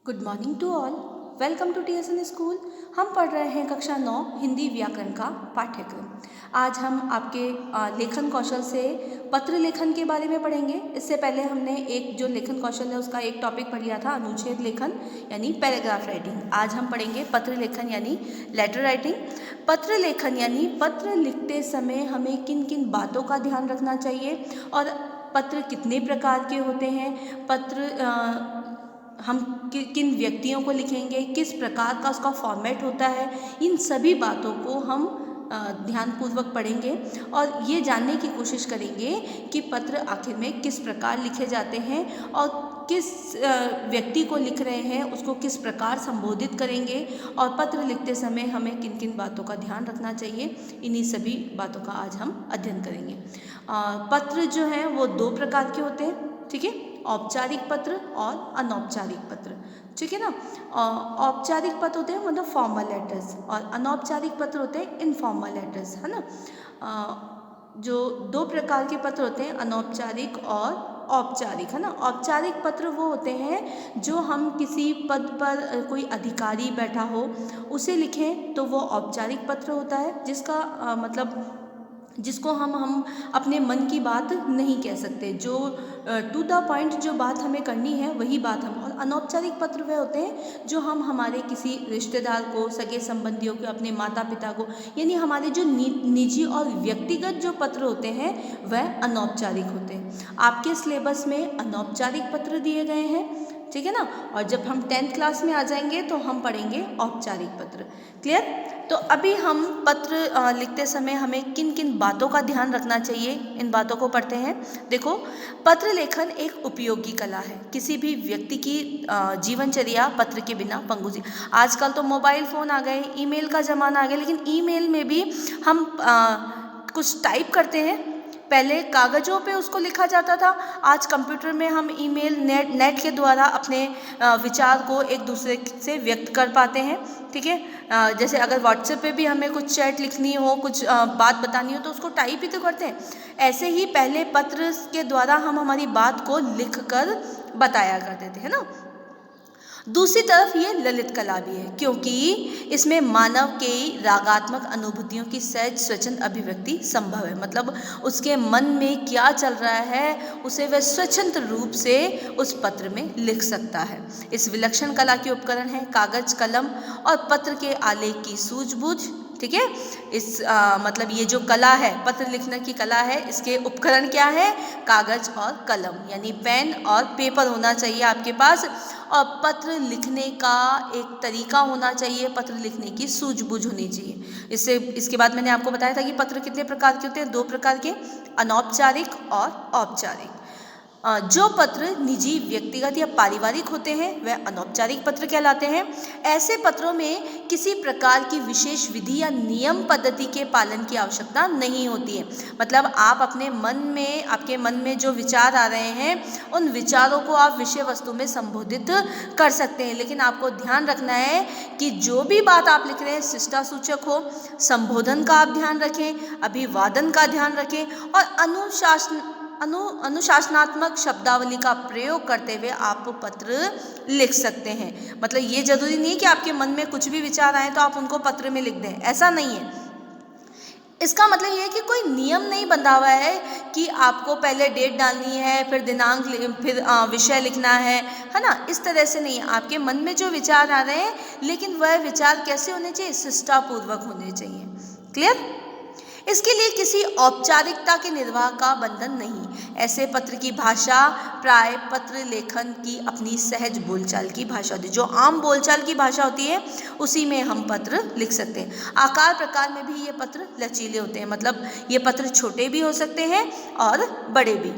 Good morning to all. Welcome to TSN school. हम पढ़ रहे हैं कक्षा 9 हिंदी व्याकरण का पाठ्यक्रम। आज हम आपके लेखन कौशल से पत्र लेखन के बारे में पढ़ेंगे। इससे पहले हमने एक जो लेखन कौशल है उसका एक टॉपिक पढ़ लिया था, अनुच्छेद लेखन यानी पैराग्राफ राइटिंग। आज हम पढ़ेंगे पत्र लेखन यानी लेटर राइटिंग। पत्र लेखन यानी पत्र लिखते समय हमें किन किन बातों का ध्यान रखना चाहिए और पत्र कितने प्रकार के होते हैं, पत्र हम किन व्यक्तियों को लिखेंगे, किस प्रकार का उसका फॉर्मेट होता है, इन सभी बातों को हम ध्यानपूर्वक पढ़ेंगे और ये जानने की कोशिश करेंगे कि पत्र आखिर में किस प्रकार लिखे जाते हैं और किस व्यक्ति को लिख रहे हैं उसको किस प्रकार संबोधित करेंगे और पत्र लिखते समय हमें किन किन बातों का ध्यान रखना चाहिए। इन्हीं सभी बातों का आज हम अध्ययन करेंगे। पत्र जो हैं वो दो प्रकार के होते हैं, ठीक है, औपचारिक पत्र और अनौपचारिक पत्र, ठीक है ना। औपचारिक पत्र होते हैं मतलब फॉर्मल लेटर्स और अनौपचारिक पत्र होते हैं इनफॉर्मल लेटर्स, है ना। जो दो प्रकार के पत्र होते हैं अनौपचारिक और औपचारिक, है ना। औपचारिक पत्र वो होते हैं जो हम किसी पद पर कोई अधिकारी बैठा हो उसे लिखें तो वो औपचारिक पत्र होता है, जिसका मतलब जिसको हम अपने मन की बात नहीं कह सकते, जो टू द पॉइंट जो बात हमें करनी है वही बात हम। और अनौपचारिक पत्र वह होते हैं जो हम हमारे किसी रिश्तेदार को, सगे संबंधियों को, अपने माता पिता को, यानी हमारे जो निजी और व्यक्तिगत जो पत्र होते हैं वह अनौपचारिक होते हैं। आपके सिलेबस में अनौपचारिक पत्र दिए गए हैं, ठीक है ना। और जब हम 10th क्लास में आ जाएंगे तो हम पढ़ेंगे औपचारिक पत्र। क्लियर। तो अभी हम पत्र लिखते समय हमें किन किन बातों का ध्यान रखना चाहिए, इन बातों को पढ़ते हैं। देखो, पत्र लेखन एक उपयोगी कला है। किसी भी व्यक्ति की जीवनचर्या पत्र के बिना पंगुजी। आजकल तो मोबाइल फ़ोन आ गए, ईमेल का ज़माना आ गया, लेकिन ईमेल में भी हम कुछ टाइप करते हैं। पहले कागज़ों पे उसको लिखा जाता था, आज कंप्यूटर में हम ईमेल नेट के द्वारा अपने विचार को एक दूसरे से व्यक्त कर पाते हैं, ठीक है। जैसे अगर व्हाट्सएप पे भी हमें कुछ चैट लिखनी हो, कुछ बात बतानी हो तो उसको टाइप ही तो करते हैं। ऐसे ही पहले पत्र के द्वारा हम हमारी बात को लिख कर बताया करते थे, है ना। दूसरी तरफ ये ललित कला भी है, क्योंकि इसमें मानव के रागात्मक अनुभूतियों की सहज स्वच्छंद अभिव्यक्ति संभव है। मतलब उसके मन में क्या चल रहा है उसे वह स्वच्छंद रूप से उस पत्र में लिख सकता है। इस विलक्षण कला के उपकरण हैं कागज, कलम और पत्र के आलेख की सूझबूझ, ठीक है। इस मतलब ये जो कला है, पत्र लिखने की कला है, इसके उपकरण क्या है? कागज और कलम, यानी पेन और पेपर होना चाहिए आपके पास, और पत्र लिखने का एक तरीका होना चाहिए, पत्र लिखने की सूझबूझ होनी चाहिए। इसके बाद मैंने आपको बताया था कि पत्र कितने प्रकार के होते हैं, दो प्रकार के, अनौपचारिक और औपचारिक। जो पत्र निजी, व्यक्तिगत या पारिवारिक होते हैं वह अनौपचारिक पत्र कहलाते हैं। ऐसे पत्रों में किसी प्रकार की विशेष विधि या नियम पद्धति के पालन की आवश्यकता नहीं होती है। मतलब आप अपने आपके मन में जो विचार आ रहे हैं उन विचारों को आप विषय वस्तु में संबोधित कर सकते हैं, लेकिन आपको ध्यान रखना है कि जो भी बात आप लिख रहे हैं शिष्टासूचक हो, संबोधन का आप ध्यान रखें, अभिवादन का ध्यान रखें और अनुशासनात्मक शब्दावली का प्रयोग करते हुए आप पत्र लिख सकते हैं। मतलब ये जरूरी नहीं है कि आपके मन में कुछ भी विचार आए तो आप उनको पत्र में लिख दें, ऐसा नहीं है। इसका मतलब ये है कि कोई नियम नहीं बंधा हुआ है कि आपको पहले डेट डालनी है, फिर दिनांक, फिर विषय लिखना है ना। इस तरह से नहीं है। आपके मन में जो विचार आ रहे हैं, लेकिन वह विचार कैसे होने चाहिए? शिष्टापूर्वक होने चाहिए। क्लियर। इसके लिए किसी औपचारिकता के निर्वाह का बंधन नहीं। ऐसे पत्र की भाषा प्राय पत्र लेखन की अपनी सहज बोलचाल की भाषा होती है। जो आम बोलचाल की भाषा होती है उसी में हम पत्र लिख सकते हैं। आकार प्रकार में भी ये पत्र लचीले होते हैं, मतलब ये पत्र छोटे भी हो सकते हैं और बड़े भी।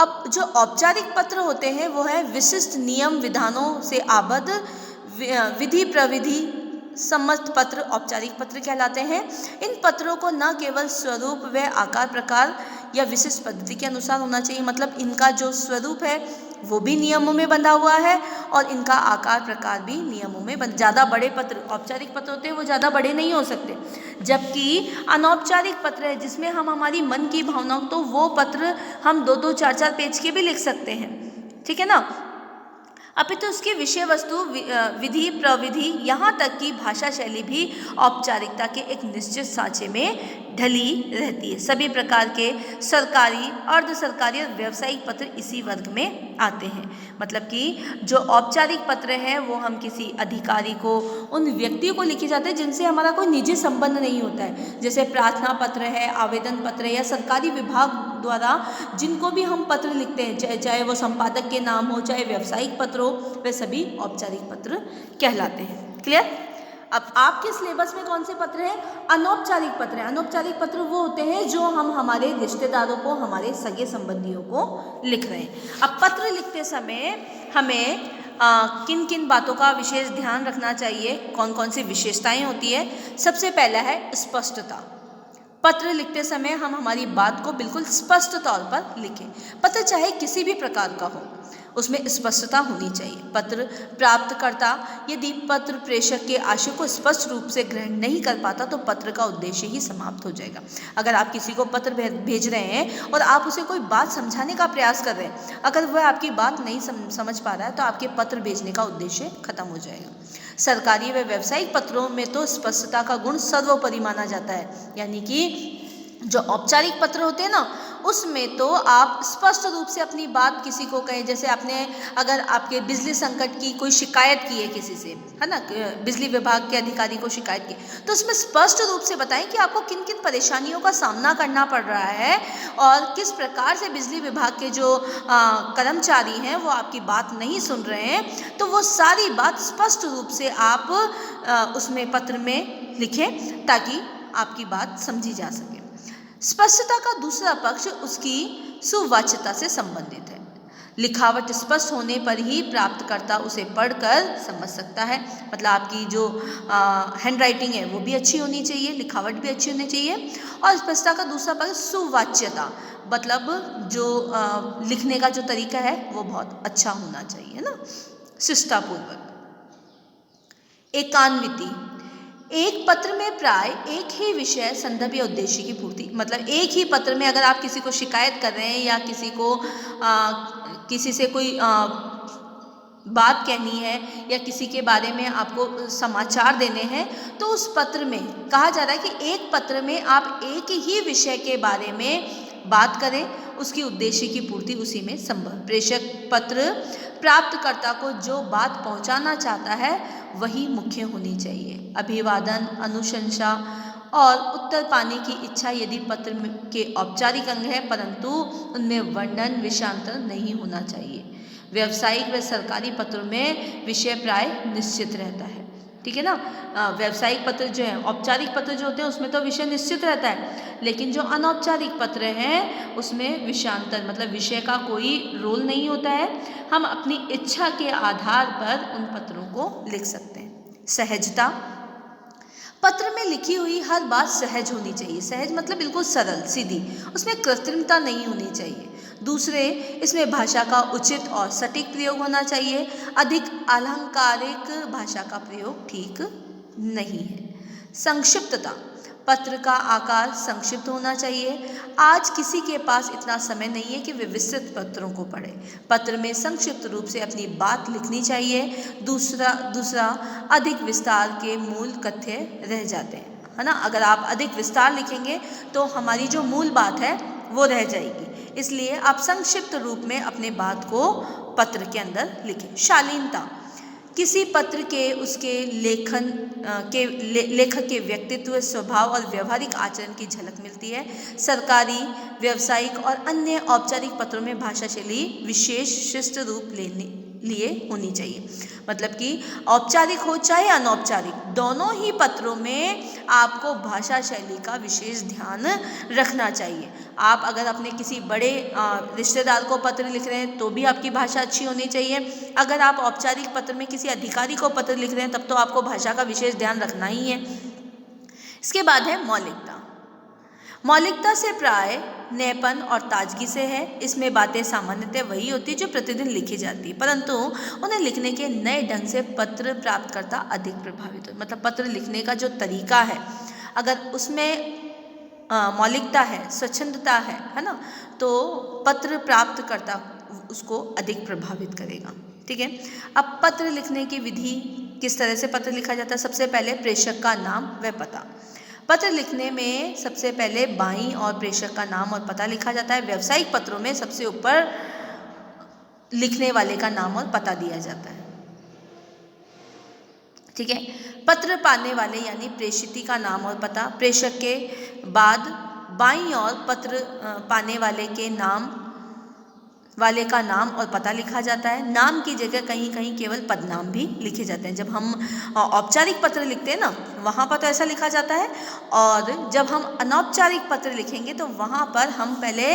अब जो औपचारिक पत्र होते हैं वो है विशिष्ट नियम विधानों से आबद्ध विधि प्रविधि सम्मत पत्र औपचारिक पत्र कहलाते हैं। इन पत्रों को न केवल स्वरूप व आकार प्रकार या विशिष्ट पद्धति के अनुसार होना चाहिए, मतलब इनका जो स्वरूप है वो भी नियमों में बंधा हुआ है और इनका आकार प्रकार भी नियमों में ज़्यादा बड़े पत्र, औपचारिक पत्र होते हैं वो ज़्यादा बड़े नहीं हो सकते, जबकि अनौपचारिक पत्र है जिसमें हम हमारी मन की भावनाओं, तो वो पत्र हम 2-2, 4-4 पेज के भी लिख सकते हैं, ठीक है ना। अपितु उसकी विषय वस्तु, विधि, प्रविधि, यहाँ तक कि भाषा शैली भी औपचारिकता के एक निश्चित सांचे में ढली रहती है। सभी प्रकार के सरकारी, अर्ध सरकारी और व्यावसायिक पत्र इसी वर्ग में आते हैं। मतलब कि जो औपचारिक पत्र हैं वो हम किसी अधिकारी को, उन व्यक्तियों को लिखे जाते हैं जिनसे हमारा कोई निजी संबंध नहीं होता है, जैसे प्रार्थना पत्र है, आवेदन पत्र है, या सरकारी विभाग द्वारा जिनको भी हम पत्र लिखते हैं, चाहे वो संपादक के नाम हो, चाहे व्यावसायिक पत्र हो, वे सभी औपचारिक पत्र कहलाते हैं। क्लियर? अब आपके सिलेबस में कौन से पत्र हैं? अनौपचारिक पत्र हैं। अनौपचारिक पत्र वो होते हैं जो हम हमारे रिश्तेदारों को, हमारे सगे संबंधियों को लिख रहे हैं। अब पत्र लिखते समय हमें किन किन बातों का विशेष ध्यान रखना चाहिए, कौन कौन सी विशेषताएं होती है? सबसे पहला है स्पष्टता। पत्र लिखते समय हम हमारी बात को बिल्कुल स्पष्ट तौर पर लिखें। पत्र चाहे किसी भी प्रकार का हो, उसमें स्पष्टता होनी चाहिए। पत्र प्राप्तकर्ता यदि पत्र प्रेषक के आशय को स्पष्ट रूप से ग्रहण नहीं कर पाता तो पत्र का उद्देश्य ही समाप्त हो जाएगा। अगर आप किसी को पत्र भेज रहे हैं और आप उसे कोई बात समझाने का प्रयास कर रहे हैं, अगर वह आपकी बात नहीं समझ पा रहा है तो आपके पत्र भेजने का उद्देश्य खत्म हो जाएगा। सरकारी व व्यावसायिक पत्रों में तो स्पष्टता का गुण सर्वोपरि माना जाता है, यानी कि जो औपचारिक पत्र होते हैं ना, उसमें तो आप स्पष्ट रूप से अपनी बात किसी को कहें। जैसे आपने अगर आपके बिजली संकट की कोई शिकायत की है किसी से, है ना, बिजली विभाग के अधिकारी को शिकायत की, तो उसमें स्पष्ट रूप से बताएं कि आपको किन किन परेशानियों का सामना करना पड़ रहा है और किस प्रकार से बिजली विभाग के जो कर्मचारी हैं वो आपकी बात नहीं सुन रहे हैं। तो वो सारी बात स्पष्ट रूप से आप उसमें पत्र में लिखें ताकि आपकी बात समझी जा सके। स्पष्टता का दूसरा पक्ष उसकी सुवाच्यता से संबंधित है। लिखावट स्पष्ट होने पर ही प्राप्तकर्ता उसे पढ़कर समझ सकता है। मतलब आपकी जो हैंड राइटिंग है वो भी अच्छी होनी चाहिए, लिखावट भी अच्छी होनी चाहिए। और स्पष्टता का दूसरा पक्ष सुवाच्यता, मतलब जो लिखने का जो तरीका है वो बहुत अच्छा होना चाहिए ना, शिष्टापूर्वक। एकान्विति, एक पत्र में प्राय एक ही विषय, संदर्भ या उद्देश्य की पूर्ति। मतलब एक ही पत्र में अगर आप किसी को शिकायत कर रहे हैं या किसी को किसी से कोई बात कहनी है या किसी के बारे में आपको समाचार देने हैं, तो उस पत्र में कहा जा रहा है कि एक पत्र में आप एक ही विषय के बारे में बात करें, उसकी उद्देश्य की पूर्ति उसी में संभव। प्रेषक पत्र प्राप्तकर्ता को जो बात पहुंचाना चाहता है वही मुख्य होनी चाहिए। अभिवादन, अनुशंसा और उत्तर पाने की इच्छा यदि पत्र के औपचारिक अंग है, परंतु उनमें वर्णन, विषयांतर नहीं होना चाहिए। व्यावसायिक व सरकारी पत्रों में विषय प्राय निश्चित रहता है। ठीक है ना, व्यावसायिक पत्र जो है, औपचारिक पत्र जो होते हैं उसमें तो विषय निश्चित रहता है, लेकिन जो अनौपचारिक पत्र हैं उसमें विषयांतर, मतलब विषय का कोई रोल नहीं होता है। हम अपनी इच्छा के आधार पर उन पत्रों को लिख सकते हैं। सहजता, पत्र में लिखी हुई हर बात सहज होनी चाहिए। सहज मतलब बिल्कुल सरल सीधी, उसमें कृत्रिमता नहीं होनी चाहिए। दूसरे, इसमें भाषा का उचित और सटीक प्रयोग होना चाहिए। अधिक अलंकारिक भाषा का प्रयोग ठीक नहीं है। संक्षिप्तता, पत्र का आकार संक्षिप्त होना चाहिए। आज किसी के पास इतना समय नहीं है कि वे विस्तृत पत्रों को पढ़े। पत्र में संक्षिप्त रूप से अपनी बात लिखनी चाहिए। दूसरा अधिक विस्तार के मूल कथ्य रह जाते हैं, है ना। अगर आप अधिक विस्तार लिखेंगे तो हमारी जो मूल बात है वो रह जाएगी, इसलिए आप संक्षिप्त रूप में अपने बात को पत्र के अंदर लिखें। शालीनता, किसी पत्र के उसके लेखक के व्यक्तित्व, स्वभाव और व्यवहारिक आचरण की झलक मिलती है। सरकारी, व्यावसायिक और अन्य औपचारिक पत्रों में भाषा शैली विशेष शिष्ट रूप लिए होनी चाहिए। मतलब कि औपचारिक हो चाहे अनौपचारिक, दोनों ही पत्रों में आपको भाषा शैली का विशेष ध्यान रखना चाहिए। आप अगर अपने किसी बड़े रिश्तेदार को पत्र लिख रहे हैं तो भी आपकी भाषा अच्छी होनी चाहिए। अगर आप औपचारिक पत्र में किसी अधिकारी को पत्र लिख रहे हैं तब तो आपको भाषा का विशेष ध्यान रखना ही है। इसके बाद है मौलिकता। मौलिकता से प्राय नएपन और ताजगी से है। इसमें बातें सामान्यतः वही होती है जो प्रतिदिन लिखी जाती है, परंतु उन्हें लिखने के नए ढंग से पत्र प्राप्तकर्ता अधिक प्रभावित हो। मतलब पत्र लिखने का जो तरीका है, अगर उसमें मौलिकता है, स्वच्छंदता है ना, तो पत्र प्राप्तकर्ता उसको अधिक प्रभावित करेगा। ठीक है। अब पत्र लिखने की विधि, किस तरह से पत्र लिखा जाता है। सबसे पहले प्रेषक का नाम व पता। पत्र लिखने में सबसे पहले बाईं ओर प्रेषक का नाम और पता लिखा जाता है। व्यावसायिक पत्रों में सबसे ऊपर लिखने वाले का नाम और पता दिया जाता है, ठीक है। पत्र पाने वाले यानी प्रेषिती का नाम और पता। प्रेषक के बाद बाईं ओर पत्र पाने वाले का नाम और पता लिखा जाता है। नाम की जगह कहीं कहीं केवल पदनाम भी लिखे जाते हैं। जब हम औपचारिक पत्र लिखते हैं ना, वहाँ पर तो ऐसा लिखा जाता है, और जब हम अनौपचारिक पत्र लिखेंगे तो वहाँ पर हम पहले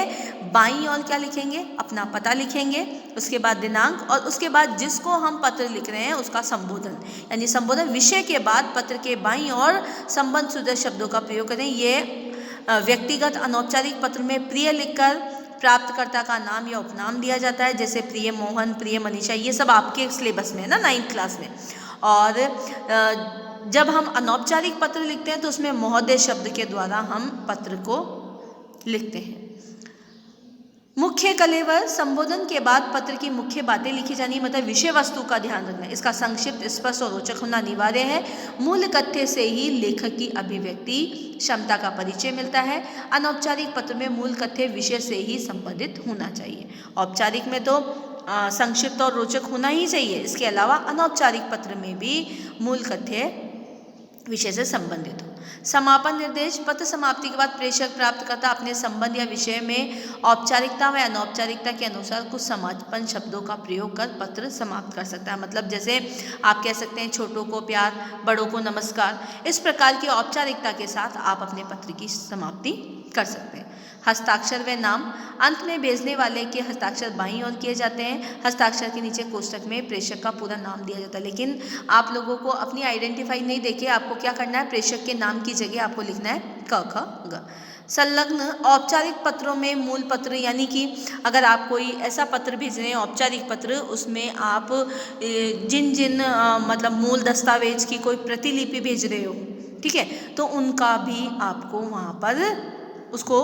बाईं ओर क्या लिखेंगे, अपना पता लिखेंगे, उसके बाद दिनांक, और उसके बाद जिसको हम पत्र लिख रहे हैं उसका संबोधन, यानी संबोधन विषय के बाद पत्र के बाईं ओर संबंध सूचक शब्दों का प्रयोग करें। ये व्यक्तिगत अनौपचारिक पत्र में प्रिय लिखकर प्राप्तकर्ता का नाम या उपनाम दिया जाता है, जैसे प्रिय मोहन, प्रिय मनीषा, ये सब आपके सिलेबस में है ना 9th क्लास में। और जब हम अनौपचारिक पत्र लिखते हैं तो उसमें महोदय शब्द के द्वारा हम पत्र को लिखते हैं। मुख्य कलेवर, संबोधन के बाद पत्र की मुख्य बातें लिखी जानी, मतलब विषय वस्तु का ध्यान रखना। इसका संक्षिप्त, स्पष्ट और रोचक होना अनिवार्य है। मूल कथ्य से ही लेखक की अभिव्यक्ति क्षमता का परिचय मिलता है। अनौपचारिक पत्र में मूल कथ्य विषय से ही संबंधित होना चाहिए। औपचारिक में तो संक्षिप्त और रोचक होना ही चाहिए। इसके अलावा अनौपचारिक पत्र में भी मूल कथ्य विषय से संबंधित हो। समापन निर्देश, पत्र समाप्ति के बाद प्रेषक प्राप्तकर्ता अपने संबंध या विषय में औपचारिकता व अनौपचारिकता के अनुसार कुछ समापन शब्दों का प्रयोग कर पत्र समाप्त कर सकता है। मतलब जैसे आप कह सकते हैं छोटों को प्यार, बड़ों को नमस्कार। इस प्रकार की औपचारिकता के साथ आप अपने पत्र की समाप्ति कर सकते हैं। हस्ताक्षर व नाम, अंत में भेजने वाले के हस्ताक्षर बाईं ओर किए जाते हैं। हस्ताक्षर के नीचे कोष्ठक में प्रेषक का पूरा नाम दिया जाता है। लेकिन आप लोगों को अपनी आइडेंटिफाई नहीं देके आपको क्या करना है, प्रेषक के नाम की जगह आपको लिखना है क ख ग। संलग्न, औपचारिक पत्रों में मूल पत्र, यानी कि अगर आप कोई ऐसा पत्र भेज रहे हैं औपचारिक पत्र, उसमें आप जिन जिन मतलब मूल दस्तावेज की कोई प्रतिलिपि भेज रहे हो, ठीक है, तो उनका भी आपको वहाँ पर उसको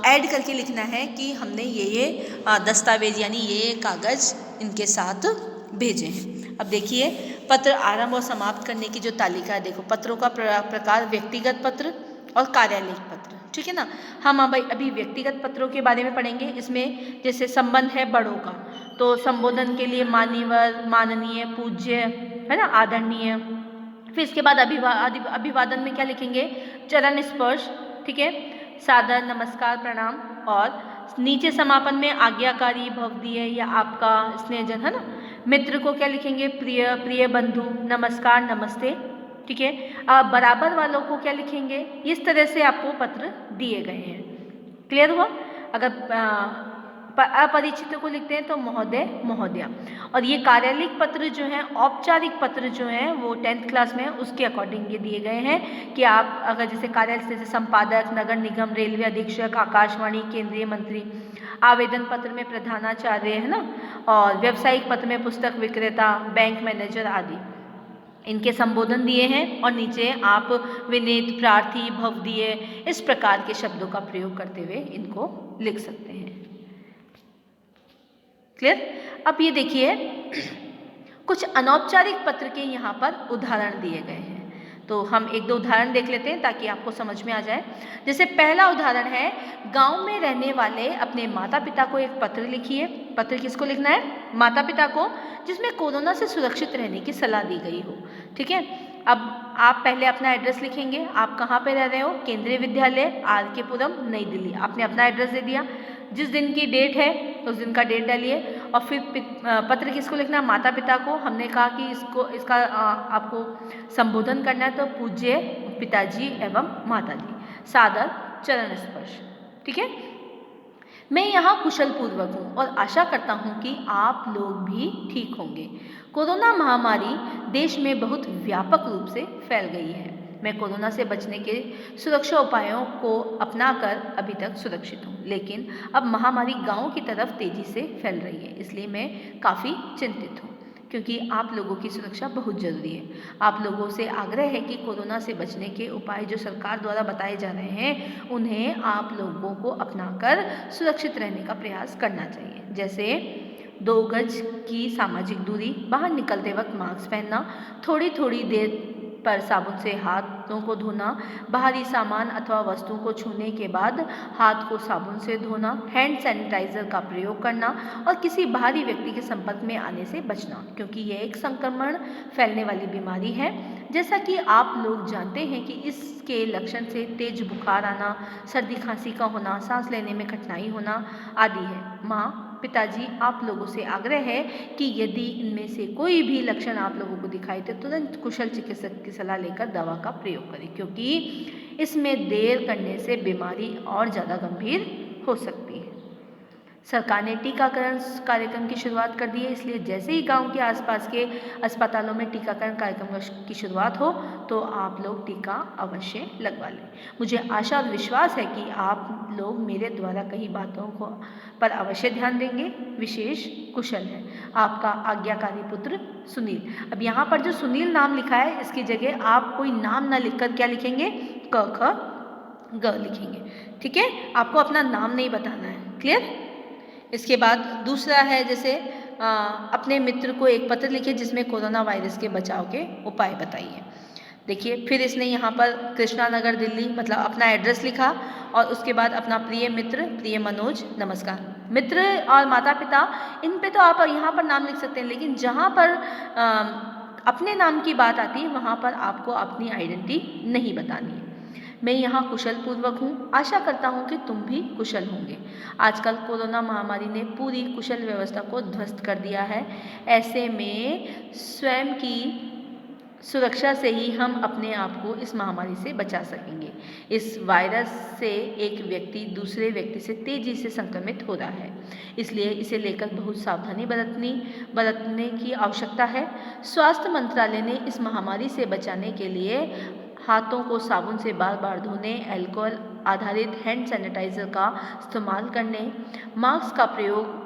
ऐड करके लिखना है कि हमने ये दस्तावेज यानी ये कागज़ इनके साथ भेजे हैं। अब देखिए पत्र आरंभ और समाप्त करने की जो तालिका है, देखो पत्रों का प्रकार व्यक्तिगत पत्र और कार्यालयिक पत्र, ठीक है ना। हम अभी व्यक्तिगत पत्रों के बारे में पढ़ेंगे। इसमें जैसे संबंध है बड़ों का, तो संबोधन के लिए मान्यवर, माननीय, पूज्य, है ना, आदरणीय। फिर इसके बाद अभिवादन में क्या लिखेंगे, चरण स्पर्श, ठीक है, सादर, नमस्कार, प्रणाम। और नीचे समापन में आज्ञाकारी, भवदीय या आपका, स्नेहजन, है ना। मित्र को क्या लिखेंगे, प्रिय, प्रिय बंधु, नमस्कार, नमस्ते, ठीक है। बराबर वालों को क्या लिखेंगे, इस तरह से आपको पत्र दिए गए हैं। क्लियर हुआ। अगर अपरिचित को लिखते हैं तो महोदय, महोदया। और ये कार्यालयिक पत्र जो हैं, औपचारिक पत्र जो हैं, वो 10th क्लास में उसके अकॉर्डिंग ये दिए गए हैं कि आप अगर जैसे कार्यालय से संपादक, नगर निगम, रेलवे अधीक्षक, आकाशवाणी, केंद्रीय मंत्री। आवेदन पत्र में प्रधानाचार्य, है ना। और व्यावसायिक पत्र में पुस्तक विक्रेता, बैंक मैनेजर आदि, इनके संबोधन दिए हैं। और नीचे आप विनीत, प्रार्थी, भवदीय, इस प्रकार के शब्दों का प्रयोग करते हुए इनको लिख सकते हैं। क्लियर। अब ये देखिए कुछ अनौपचारिक पत्र के यहाँ पर उदाहरण दिए गए हैं, तो हम एक दो उदाहरण देख लेते हैं ताकि आपको समझ में आ जाए। जैसे पहला उदाहरण है, गांव में रहने वाले अपने माता पिता को एक पत्र लिखिए। पत्र किसको लिखना है, माता पिता को, जिसमें कोरोना से सुरक्षित रहने की सलाह दी गई हो, ठीक है। अब आप पहले अपना एड्रेस लिखेंगे, आप कहाँ पे रह रहे हो, केंद्रीय विद्यालय, आर के पुरम, नई दिल्ली। आपने अपना एड्रेस दे दिया। जिस दिन की डेट है उस दिन का डेट डालिए। और फिर पत्र किसको लिखना है, माता पिता को। हमने कहा कि इसका आपको संबोधन करना है, तो पूज्य पिताजी एवं माताजी, सादर, चरण स्पर्श, ठीक है। मैं यहाँ कुशल पूर्वक हूँ और आशा करता हूँ कि आप लोग भी ठीक होंगे। कोरोना महामारी देश में बहुत व्यापक रूप से फैल गई है। मैं कोरोना से बचने के सुरक्षा उपायों को अपनाकर अभी तक सुरक्षित हूँ, लेकिन अब महामारी गांव की तरफ तेजी से फैल रही है, इसलिए मैं काफ़ी चिंतित हूँ, क्योंकि आप लोगों की सुरक्षा बहुत ज़रूरी है। आप लोगों से आग्रह है कि कोरोना से बचने के उपाय जो सरकार द्वारा बताए जा रहे हैं, उन्हें आप लोगों को अपनाकर सुरक्षित रहने का प्रयास करना चाहिए। जैसे 2 गज की सामाजिक दूरी, बाहर निकलते वक्त मास्क पहनना, थोड़ी थोड़ी देर पर साबुन से हाथों को धोना, बाहरी सामान अथवा वस्तुओं को छूने के बाद हाथ को साबुन से धोना, हैंड सैनिटाइजर का प्रयोग करना और किसी बाहरी व्यक्ति के संपर्क में आने से बचना, क्योंकि यह एक संक्रमण फैलने वाली बीमारी है। जैसा कि आप लोग जानते हैं कि इसके लक्षण से तेज बुखार आना, सर्दी खांसी का होना, सांस लेने में कठिनाई होना आदि है। माँ पिताजी, आप लोगों से आग्रह है कि यदि इनमें से कोई भी लक्षण आप लोगों को दिखाई दे तो तुरंत कुशल चिकित्सक की सलाह लेकर दवा का प्रयोग करें, क्योंकि इसमें देर करने से बीमारी और ज़्यादा गंभीर हो सकती है। सरकार ने टीकाकरण कार्यक्रम की शुरुआत कर दी है, इसलिए जैसे ही गांव के आसपास के अस्पतालों में टीकाकरण कार्यक्रम की शुरुआत हो तो आप लोग टीका अवश्य लगवा लें। मुझे आशा और विश्वास है कि आप लोग मेरे द्वारा कही बातों को पर अवश्य ध्यान देंगे। विशेष कुशल है आपका आज्ञाकारी पुत्र सुनील। अब यहाँ पर जो सुनील नाम लिखा है इसकी जगह आप कोई नाम ना लिखकर क्या लिखेंगे, क ख ग लिखेंगे। ठीक है, आपको अपना नाम नहीं बताना है। क्लियर? इसके बाद दूसरा है, जैसे अपने मित्र को एक पत्र लिखिए जिसमें कोरोना वायरस के बचाव के उपाय बताइए। देखिए, फिर इसने यहाँ पर कृष्णा नगर दिल्ली मतलब अपना एड्रेस लिखा और उसके बाद अपना प्रिय मित्र, प्रिय मनोज, नमस्कार। मित्र और माता पिता इन पे तो आप यहाँ पर नाम लिख सकते हैं, लेकिन जहाँ पर अपने नाम की बात आती है वहाँ पर आपको अपनी आइडेंटिटी नहीं बतानी है। मैं यहाँ कुशल पूर्वक हूँ, आशा करता हूँ कि तुम भी कुशल होंगे। आजकल कोरोना महामारी ने पूरी कुशल व्यवस्था को ध्वस्त कर दिया है। ऐसे में स्वयं की सुरक्षा से ही हम अपने आप को इस महामारी से बचा सकेंगे। इस वायरस से एक व्यक्ति दूसरे व्यक्ति से तेजी से संक्रमित हो रहा है, इसलिए इसे लेकर बहुत सावधानी बरतने की आवश्यकता है। स्वास्थ्य मंत्रालय ने इस महामारी से बचाने के लिए हाथों को साबुन से बार बार धोने, अल्कोहल आधारित हैंड सैनिटाइजर का इस्तेमाल करने, मास्क का प्रयोग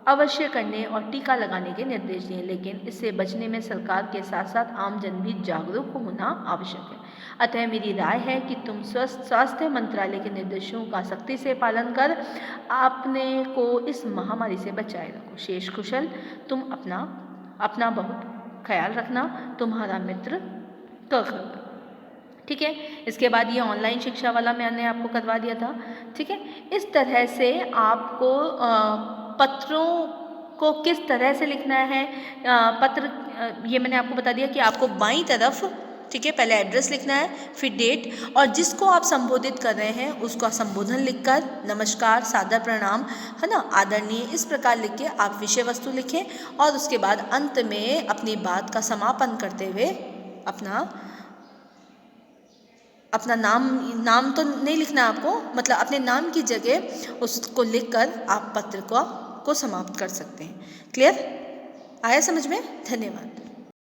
अवश्य करने और टीका लगाने के निर्देश दिए। लेकिन इससे बचने में सरकार के साथ साथ आमजन भी जागरूक होना आवश्यक है। अतः मेरी राय है कि तुम स्वास्थ्य मंत्रालय के निर्देशों का सख्ती से पालन कर अपने को इस महामारी से बचाए रखो। शेष कुशल, तुम अपना बहुत ख्याल रखना। तुम्हारा मित्र क। ठीक है, इसके बाद ये ऑनलाइन शिक्षा वाला मैंने आपको करवा दिया था। ठीक है, इस तरह से आपको पत्रों को किस तरह से लिखना है, पत्र ये मैंने आपको बता दिया कि आपको बाईं तरफ, ठीक है, पहले एड्रेस लिखना है, फिर डेट और जिसको आप संबोधित कर रहे हैं उसका संबोधन लिखकर नमस्कार, सादर प्रणाम, है ना, आदरणीय, इस प्रकार लिख के आप विषय वस्तु लिखें और उसके बाद अंत में अपनी बात का समापन करते हुए अपना नाम तो नहीं लिखना आपको, मतलब अपने नाम की जगह उसको लिखकर आप पत्र को समाप्त कर सकते हैं। क्लियर? आया समझ में? धन्यवाद।